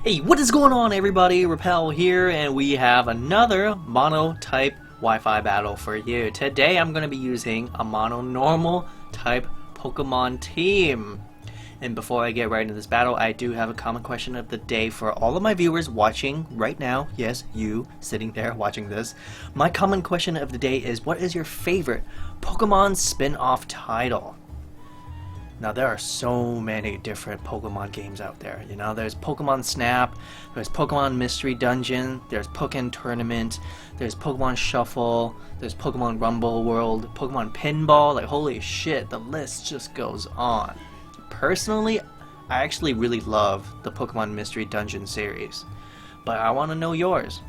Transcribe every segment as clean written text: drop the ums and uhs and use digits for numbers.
Hey, what is going on everybody? Repel here, and we have another mono-type Wi-Fi battle for you. Today I'm going to be using a mono-normal type Pokemon team. And before I get right into this battle, I do have a common question of the day for all of my viewers watching right now. Yes, you sitting there watching this. My common question of the day is, what is your favorite Pokemon spin-off title? Now there are so many different Pokemon games out there, you know, there's Pokemon Snap, there's Pokemon Mystery Dungeon, there's Pokemon Tournament, there's Pokemon Shuffle, there's Pokemon Rumble World, Pokemon Pinball, like holy shit, the list just goes on. Personally, I actually really love the Pokemon Mystery Dungeon series, but I want to know yours.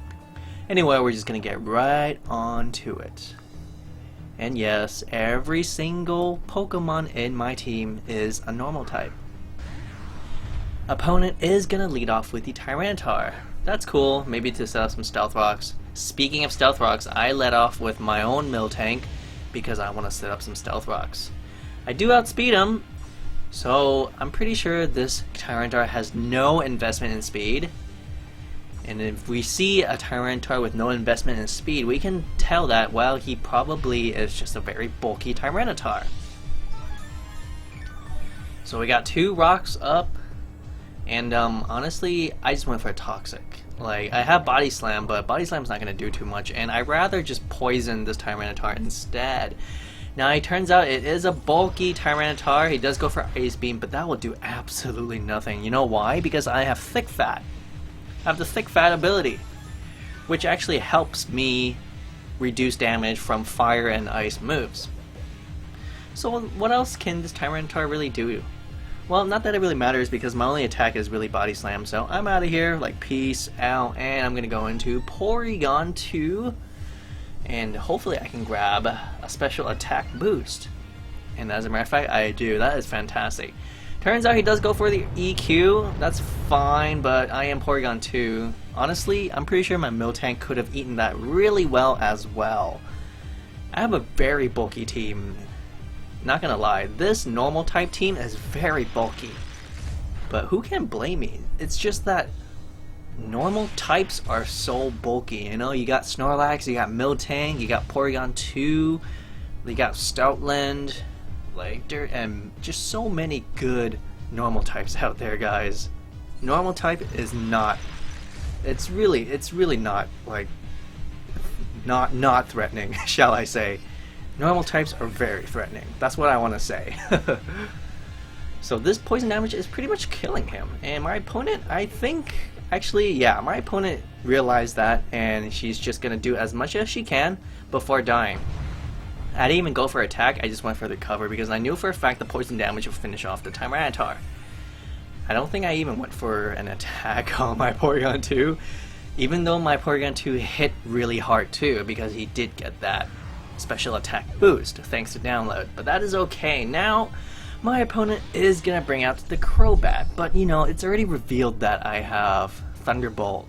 Anyway, we're just gonna get right on to it. And yes, every single Pokemon in my team is a normal type. Opponent is gonna lead off with the Tyranitar. That's cool, maybe to set up some Stealth Rocks. Speaking of Stealth Rocks, I led off with my own Miltank because I want to set up some Stealth Rocks. I do outspeed him, so I'm pretty sure this Tyranitar has no investment in speed. And if we see a Tyranitar with no investment in speed, we can tell that, well, he probably is just a very bulky Tyranitar. So we got two rocks up, and honestly, I just went for a Toxic. Like, I have Body Slam, but Body Slam's not going to do too much, and I'd rather just poison this Tyranitar instead. Now, it turns out it is a bulky Tyranitar. He does go for Ice Beam, but that will do absolutely nothing. You know why? Because I have Thick Fat. I have the Thick Fat ability, which actually helps me reduce damage from fire and ice moves. So what else can this Tyranitar really do? Well, not that it really matters because my only attack is really Body Slam, so I'm out of here, like peace out, and I'm gonna go into Porygon2, and hopefully I can grab a special attack boost. And as a matter of fact, I do. That is fantastic. Turns out he does go for the EQ, that's fine, but I am Porygon2. Honestly, I'm pretty sure my Miltank could have eaten that really well as well. I have a very bulky team. Not gonna lie, this normal type team is very bulky. But who can blame me? It's just that normal types are so bulky, you know? You got Snorlax, you got Miltank, you got Porygon2, you got Stoutland, like dirt, and just so many good normal types out there, guys. Normal type is not, it's really not like not threatening, shall I say. Normal types are very threatening. That's what I want to say. So this poison damage is pretty much killing him, and my opponent, I think, actually, yeah, my opponent realized that, and she's just gonna do as much as she can before dying. I didn't even go for attack, I just went for the cover because I knew for a fact the poison damage would finish off the Tyranitar. I don't think I even went for an attack on my Porygon2, even though my Porygon2 hit really hard too, because he did get that special attack boost thanks to download, but that is okay. Now my opponent is gonna bring out the Crobat, but you know, it's already revealed that I have Thunderbolt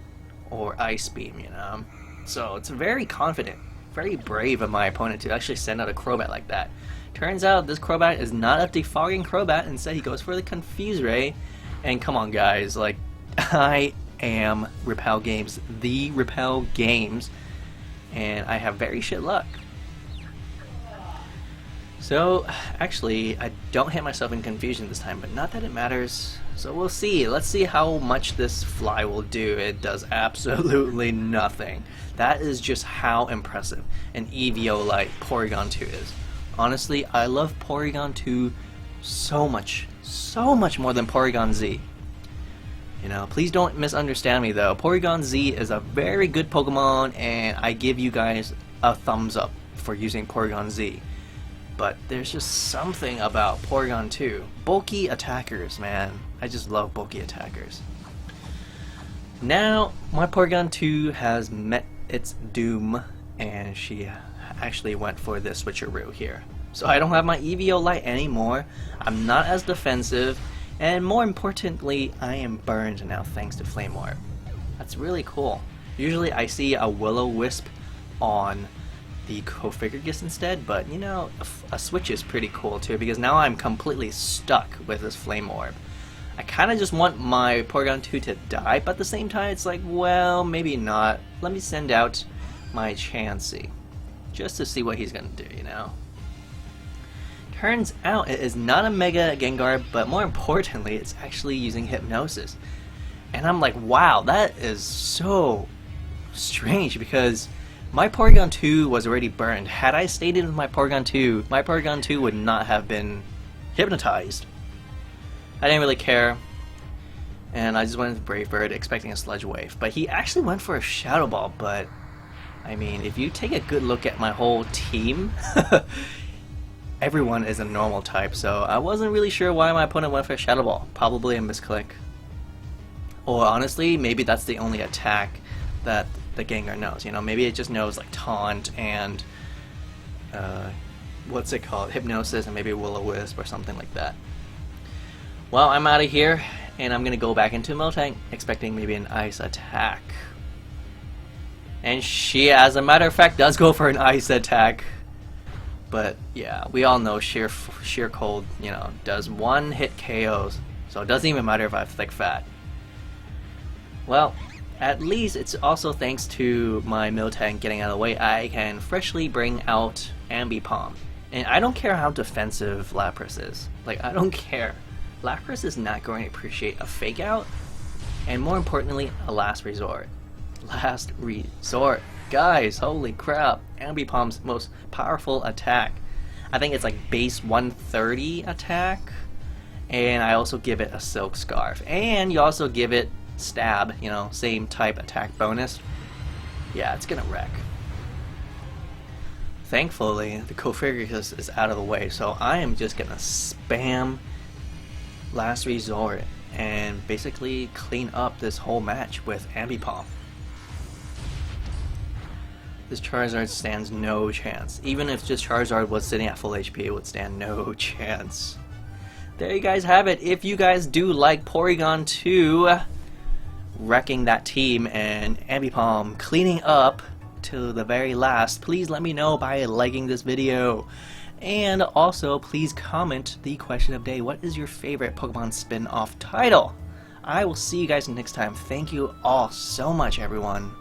or Ice Beam, you know, so it's very confident. Very brave of my opponent to actually send out a Crobat like that. Turns out this Crobat is not a defogging Crobat, instead he goes for the Confuse Ray. And come on guys, like, I am Repel Games, the Repel Games, and I have very shit luck. So actually I don't hit myself in confusion this time, but not that it matters. So we'll see. Let's see how much this fly will do. It does absolutely nothing. That is just how impressive an EVO like Porygon2 is. Honestly, I love Porygon2 so much more than Porygon Z. You know, please don't misunderstand me though. Porygon Z is a very good Pokemon, and I give you guys a thumbs up for using Porygon Z. But there's just something about Porygon2. Bulky attackers, man. I just love bulky attackers. Now, my Porygon2 has met its doom, and she actually went for the switcheroo here. So I don't have my EVO Light anymore, I'm not as defensive, and more importantly, I am burned now thanks to Flame Orb. That's really cool. Usually I see a Will-O-Wisp on the Cofagrigus instead, but you know, a switch is pretty cool too, because now I'm completely stuck with this Flame Orb. I kind of just want my Porygon2 to die, but at the same time it's like, well, maybe not. Let me send out my Chansey just to see what he's gonna do, you know. Turns out it is not a Mega Gengar, but more importantly, it's actually using Hypnosis. And I'm like, wow, that is so strange, because my Porygon2 was already burned. Had I stayed in with my Porygon2 would not have been hypnotized. I didn't really care, and I just went with Brave Bird expecting a Sludge Wave. But he actually went for a Shadow Ball, but I mean, if you take a good look at my whole team, everyone is a normal type, so I wasn't really sure why my opponent went for a Shadow Ball. Probably a misclick. Or honestly, maybe that's the only attack that the Gengar knows. You know, maybe it just knows like Taunt and what's it called? Hypnosis, and maybe Will-O-Wisp or something like that. Well, I'm out of here, and I'm gonna go back into Miltank, expecting maybe an Ice attack. And she, as a matter of fact, does go for an Ice attack. But yeah, we all know sheer cold, you know, does one hit KOs, so it doesn't even matter if I have thick fat. Well, at least it's also thanks to my Miltank getting out of the way, I can freshly bring out Ambipom. And I don't care how defensive Lapras is. Like, I don't care. Lapras is not going to appreciate a fake out, and more importantly, a last resort. Last resort. Guys, holy crap. Ambipom's most powerful attack. I think it's like base 130 attack, and I also give it a Silk Scarf. And you also give it Stab, you know, same type attack bonus. Yeah, it's gonna wreck. Thankfully, the Cofagrigus is out of the way, so I am just gonna spam Last Resort and basically clean up this whole match with Ambipom. This Charizard stands no chance. Even if just Charizard was sitting at full HP, it would stand no chance. There you guys have it. If you guys do like Porygon2 wrecking that team and Ambipom cleaning up to the very last, please let me know by liking this video. And also, please comment the question of the day. What is your favorite Pokemon spin-off title? I will see you guys next time. Thank you all so much, everyone.